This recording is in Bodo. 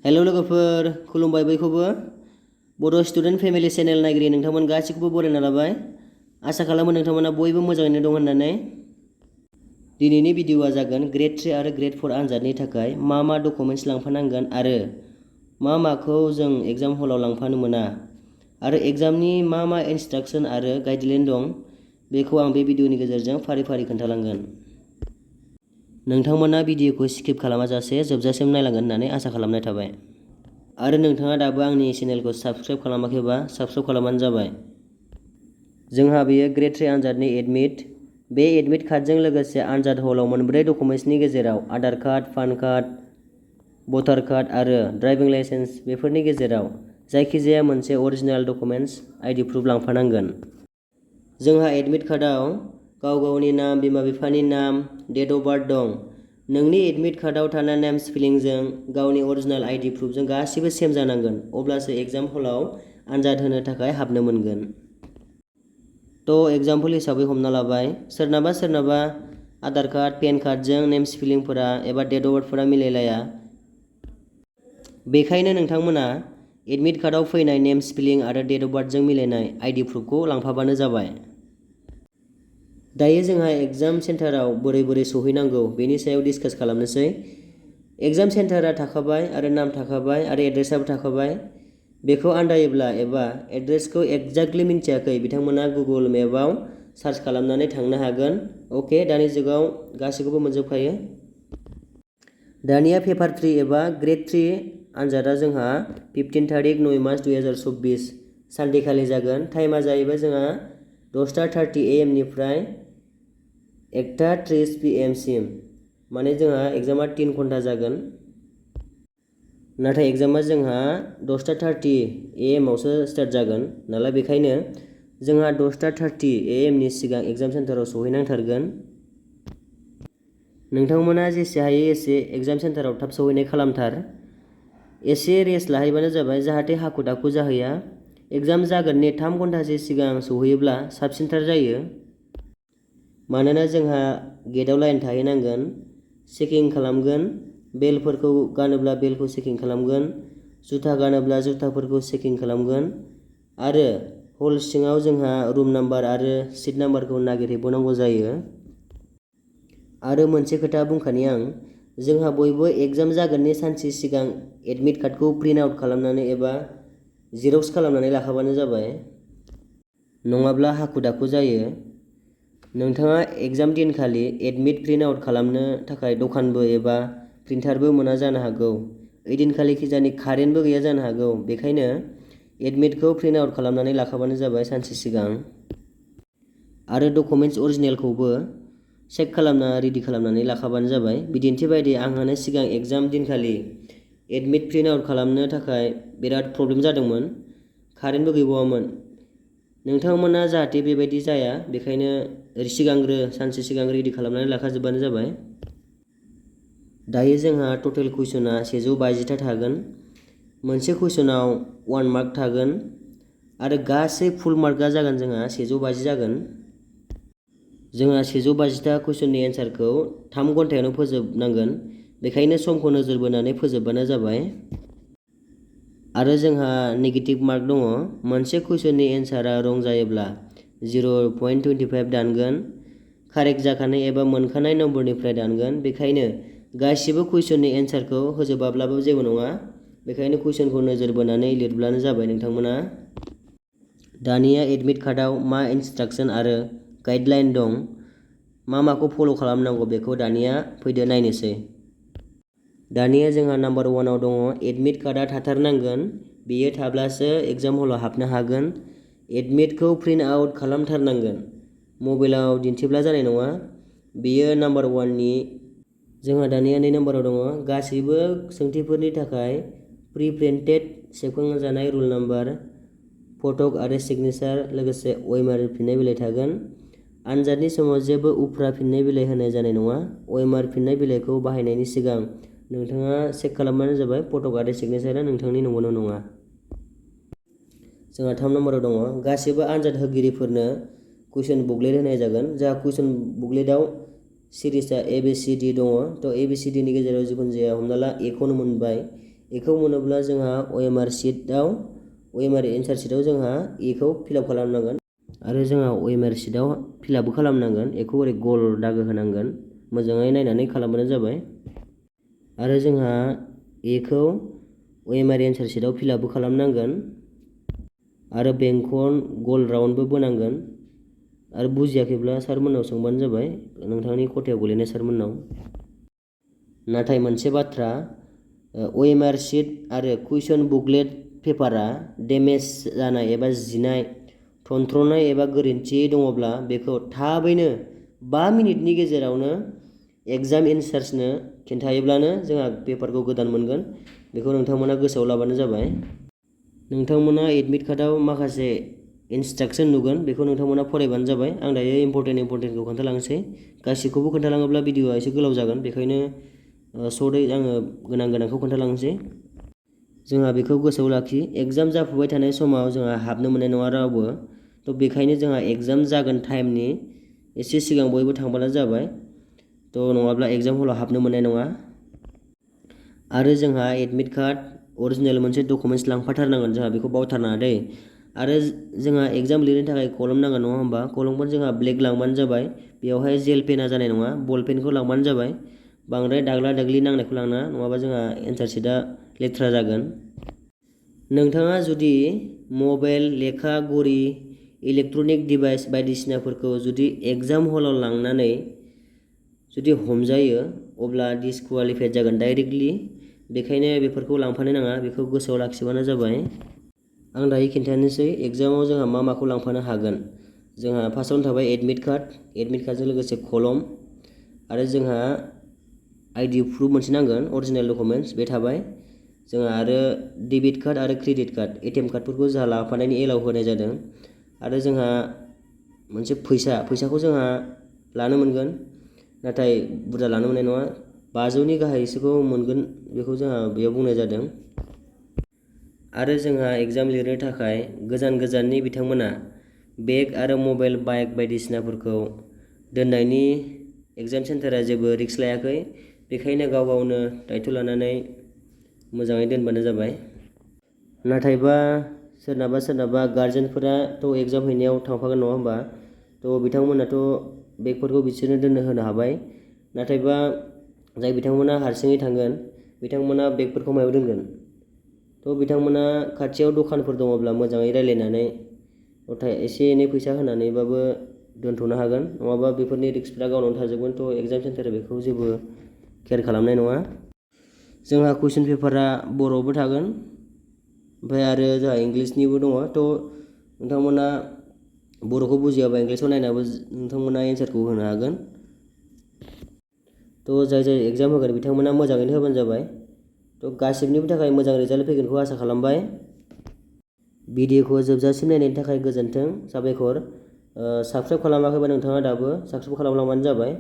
हेलो लोगोफोर, खुलुमबाय बयखौबो। बड' स्टुडेन्ट फेमिलि चेनेल नायगिरि नोंथांमोन गासिखौबो बरायना लाबाय। आसा खालामो नोंथांमोना बयबो मोजाङैनो दं होननानै। दिनैनि भिडिअआ जागोन ग्रेड 3 आरो ग्रेड 4 आनजादनि थाखाय मा डकुमेन्ट्स लांफानांगोन आरो माखौ जों एग्जाम हलाव लांफानो मोना आरो एग्जामनि मा इन्सट्राक्सन आरो गाइडलाइन दं बेखौ आं बे भिडिअनि गेजेरजों फारि फारि खोन्थालांगोन। नोंथांमोना भिडिअखौ स्किप खालामाजासे जोबजासिम नायलांगोन होननानै आसा खालामनाय थाबाय। आरो नोंथाङा दाबो आंनि चेनेलखौ साबस्क्राइब खालामाखैबा साबस्क्राइब खालामबानो जाबाय। जोंहा बेयो ग्रेड 3 आनजादनि एडमिट। बे एडमिट कार्डजों लोगोसे आनजाद हलाव मोनब्रै डकुमेन्ट्सनि गेजेराव आधार कार्ड, पान कार्ड, भटार कार्ड आरो ड्राइभिं लाइसेन्स बेफोरनि गेजेराव जायखिजाया मोनसे अरिजिनेल डकुमेन्ट्स आइडि प्रुफ लांफानांगोन। जोंहा एडमिट कार्डआव गावनि नाम, बिमा-बिफानि नाम, डेट अफ बार्थ दं। नोंनि एडमिट कार्डआव थानाय नेम स्पेलिंजों गावनि अरिजिनेल आइडि प्रुफजों गासिबो सेम जानांगोन, अब्लासो एग्जाम हलाव आनजाद होनो थाखाय हाबनो मोनगोन। एग्जाम्पल हिसाबै हमना लाबाय, सोरनाबा आधार कार्ड, पेन कार्डजों नेम स्पेलिंफोरा एबा डेट अफ बार्थफोरा मिलायलाया। बेखायनो नोंथांमोना एडमिट कार्डआव फैनाय नेम स्पेलिं आरो डेट अफ बार्थजों मिलायनाय आइडि प्रुफखौ लांफाबानो जाबाय। दायो जोंहा एग्जाम सेन्टाराव बोरै सहैनांगौ बेनि सायाव डिसकास खालामनोसै। एग्जाम सेन्टारा थाखाबाय आरो नाम थाखाबाय आरो एड्रेसाबो थाखाबाय। बेखौ आन्दायोब्ला एबा एड्रेसखौ एक्जेक्टलि मिन्थियाखै बिथांमोना गुगोल मेपआव सार्च खालामनानै थांनो हागोन। अके, दानि जुगाव गासैखौबो मोनजोबखायो। दानिया पेपार 3 एबा ग्रेड 3 आनजादा जोंहा 15 तारिख 9 मार्च 2024 सानडेखालि जागोन। टाइमा जाहैबाय जोंहा 10:30 AM निफ्राय 1:30 PM सिम। माने जोंहा एग्जामा 3 घन्टा जागोन। नाथाय एग्जामा जोंहा 10:30 AM आवसो स्टार्ट जागोन नालाय, बेखायनो जोंहा 10:30 AM नि सिगां एग्जाम सेन्टाराव सहैनांथारगोन। नोंथांमोना जेसे हायो एसे एग्जाम सेन्टाराव थाब सहैनाय खालामथार। एसे रेस्ट लाहैबानो जाबाय, जाहाथे हाखु दाखु जाहैया। एग्जाम जागोननि 3 घन्टासो सिगां सहैयोब्ला साबसिनथार जायो। मानोना जोंहा गेटआव लाइन थाहैनांगोन, चेकिं खालामगोन। बेलफोरखौ गानोब्ला बेलखौ चेकिं खालामगोन, जुथा गानोब्ला जुथाफोरखौ चेकिं खालामगोन आरो हल सिङाव जोंहा रुम नाम्बार आरो सिट नाम्बारखौ नागिरहैबावनांगौ जायो। आरो मोनसे खोथा बुंखानि आं, जोंहा बयबो एग्जाम जागोननि सानसे सिगां एडमिट कार्डखौ प्रिन्ट आउट खालामनानै एबा जेरक्स खालामनानै लाखाबानो जाबाय, नङाब्ला हाखु दाखु जायो। नोंथाङा एग्जाम दिनखालि एडमिट प्रिन्ट आउट खालामनो थाखाय दखानबो एबा प्रिन्टारबो मोना जानो हागौ। ओइदिनखालि खिजानि कारेन्टबो गैया जानो हागौ। बेखायनो एडमिटखौ प्रिन्ट आउट खालामनानै लाखाबानो जाबाय सानसे सिगां। आरो डकुमेन्ट्स अरिजिनेलखौबो चेक खालामना रेडि खालामनानै लाखाबानो जाबाय। बिदिन्थि बायदि आंहानो सिगां एग्जाम दिनखालि एडमिट प्रिन्ट आउट खालामनो थाखाय बिराद प्रब्लेम जादोंमोन, कारेन्टबो गैबावामोन। नोंथांमोना जाहाथे बेबायदि जाया, बेखायनो सानसे सिगां रेडि खालामनानै लाखाजोबबानो जाबाय। दायो जोंहा टटेल कुइसना 150टा थागोन। मोनसे कुइसनाव 1 मार्क थागोन आरो गासै फुल मार्कआ जागोन जोंहा 150 जागोन। जोंहा 150टा कुइसननि एन्सारखौ 3 घन्टायावनो फोजोबनांगोन, बेखायनो समखौ नोजोर बोनानै फोजोबबानो जाबाय। आरो जोंहा नेगेटिभ मार्क दङ। मोनसे कुइसननि एन्सारा रं जायोब्ला 0.25 दानगोन, कारेक्ट जाखानाय एबा मोनखानाय नम्बरनिफ्राय दानगोन। बेखायनो गासिबो कुइसननि एन्सारखौ होजोबाब्लाबो जेबो नङा, बेखायनो कुइसनखौ नोजोर बोनानै लिरब्लानो जाबाय नोंथांमोना। दानिया एडमिट कार्डआव मा इन्सट्राक्सन आरो गाइडलाइन दं, माखौ फल' खालामनांगौ बेखौ दानिया फैदो नायनोसै। दानिया जोंहा नाम्बार 1आव दङ एडमिट कार्डआ थाथारनांगोन। बेयो थाब्लासो एग्जाम हलाव हाबनो हागोन। एडमिटखौ प्रिन्ट आउट खालामथारनांगोन, मबाइलाव दिन्थिब्ला जानाय नङा। बेयो नाम्बार 1नि। जोंहा दानिया 2 नाम्बाराव दङ गासैबो सोंथिफोरनि थाखाय प्रि प्रिन्टेड सेबखांजानाय रुल नाम्बार, फटक आरो सिगनेचार लोगोसे OMR फिननाय बिलाइ थागोन। आनजादनि समाव जेबो उफ्रा फिननाय बिलाइ होनाय जानाय नङा। OMR फिननाय बिलाइखौ बाहायनायनि सिगां नोंथाङा चेक खालामबानो जाबाय फटक आरो सिगनेचारा नोंथांनि नंगौना नङा। जोंहा 3 नाम्बाराव दङ गासैबो आनजाद होगिरिफोरनो कुइसन बुकलेट होनाय जागोन। जोंहा कुइसन बुकलेटआव सिरिसआ ABCD दङ। ABCD नि गेजेराव जिखुनु जाया हमना ला A खौनो मोनबाय। एखौ मोनोब्ला जोंहा OMR शीटआव OMR एन्सार शीटआव जोंहा एखौ फिलआप खालामनांगोन आरो जोंहा OMR शीटआव फिलआपबो खालामनांगोन। एखौ ओरै गल दागो होनांगोन, मोजाङै नायनानै खालामबानो जाबाय। आरो जोंहा एखौ OMR एन्सार शीटआव फिलआपबो खालामनांगोन आरो बेंखन गल राउन्डबो बोनांगोन। आरो बुजियाखैब्ला सारमोननाव सोंबानो जाबाय, नोंथांनि खथायाव गोलैनाय सारमोननाव। नाथाय मोनसे बाथ्रा, OMR शीट आरो कुइसन बुकलेट पेपारा डेमेज जानाय एबा जिनाय, थनथ्र'नाय एबा गोरोन्थि दङब्ला बेखौ थाबैनो 5 मिनिटनि गेजेरावनो एग्जाम इनचार्जनो खिन्थायोब्लानो जोंहा पेपारखौ गोदान मोनगोन। बेखौ नोंथांमोना गोसोआव लाबानो जाबाय। नोंथांमोना एडमिट कार्डआव माखासे इन्सट्राक्सन नुगोन, बेखौ नोंथांमोना फरायबानो जाबाय। आं दायो इम्परटेन्टखौ खोन्थालांसै। गासिखौबो खोन्थालाङोब्ला भिडिअआ एसे गोलाव जागोन, बेखायनो सर्टै आङो गोनांखौ खोन्थालांसै। जोंहा बेखौ गोसोआव लाखि, एग्जाम जाफुबाय थानाय समाव जोंहा हाबनो मोननाय नङा रावबो। बेखायनो जोंहा एग्जाम जागोन टाइमनि एसे सिगां बयबो थांबानो जाबाय। नङाब्ला एग्जाम हलाव हाबनो मोननाय नङा। आरो जोंहा एडमिट कार्ड अरिजिनेल मोनसे डकुमेन्ट्स लांफाथारनांगोन, जोंहा बेखौ बावथारनाङा दै। आरो जोंहा एग्जाम लिरनो थाखाय कलम नांगोन, नङा होमबा? कलमखौ जोंहा ब्लेक लांबानो जाबाय। बेवहाय जेल पेना जानाय नङा, बल पेनखौ लांबानो जाबाय। बांद्राय दाग्ला दाग्लि नांनायखौ लांनाङा, नङाबा जोंहा एन्सार शीटआ लेथ्रा जागोन। नोंथाङा जुदि मबाइल, लेखा, घरि, इलेक्ट्रनिक डिभाइस बायदिसिनाफोरखौ जुदि एग्जाम हलाव लांनानै जुदि हमजायो, अब्ला डिसकुवालिफाइड जागोन डाइरेक्टलि। बेखायनो बेफोरखौ लांफानो नाङा, बेखौ गोसोआव लाखिबानो जाबाय। आं दायो खिन्थानोसै एग्जामाव जोंहा मा माखौ लांफानो हागोन। जोंहा फार्स्टआवनो थाबाय एडमिट कार्डजों लोगोसे कलम, आरो जोंहा आइडि प्रुफ मोनसे नांगोन, अरिजिनेल डकुमेन्ट्स बे थाबाय। जोंहा आरो डेबिट कार्ड आरो क्रेडिट कार्ड, एटिएम कार्डफोरखौ जोंहा लाफानायनि एलाउ होनाय जादों। आरो जोंहा मोनसे फैसाखौ जोंहा लानो मोनगोन, नाथाय बुरजा लानो मोननाय नङा। 500नि गाहायसोखौ मोनगोन, बेखौ जोंहा बेयाव बुंनाय जादों। आरो जोंहा एग्जाम लिरनो थाखाय गोजाननि बिथांमोना बेग आरो मबाइल, बाइक बायदिसिनाफोरखौ दोननायनि एग्जाम सेन्टारा जेबो रिक्स लायाखै। बेखायनो गाव गावनो दायथ' लानानै मोजाङै दोनबानो जाबाय। नाथायबा सोरनाबा गार्जेनफोराथ' एग्जाम हैनायाव थांफागोन, नङा होमबा? बिथांमोनाथ' बेगफोरखौ बिसोरनो दोननो होनो हाबाय। नाथायबा जाय बिथांमोना हारसिङै थांगोन, बिथांमोना बेगफोरखौ मायाव दोनगोन? बिथांमोना खाथियाव दखानफोर दङब्ला मोजाङै रायज्लायनानै एसे एनै फैसा होनानैबाबो दोनथ'नो हागोन, नङाबा बेफोरनि रिक्सफ्रा गावनावनो थाजोबगोन। एग्जाम सेन्टारा बेखौ जेबो केयार खालामनाय नङा। जोंहा कुइसन पेपारा बर'आवबो थागोन, ओमफ्राय आरो जोंहा इंलिसनिबो दङ। नोंथांमोना बर'खौ बुजियाबा इंलिसाव नायनाबो नोंथांमोना एन्सारखौ होनो हागोन। जाय एग्जाम होगोन बिथांमोना मोजाङैनो होबानो जाबाय। गासिबनिबो थाखाय मोजां रिजाल्ट फैगोनखौ आसा खालामबाय। भिडिअखौ जोबजासिम नायनायनि थाखाय गोजोन्थों, साबायखर। साबस्क्राइब खालामाखैबा नोंथाङा दाबो साबस्क्राइब खालामलांबानो जाबाय।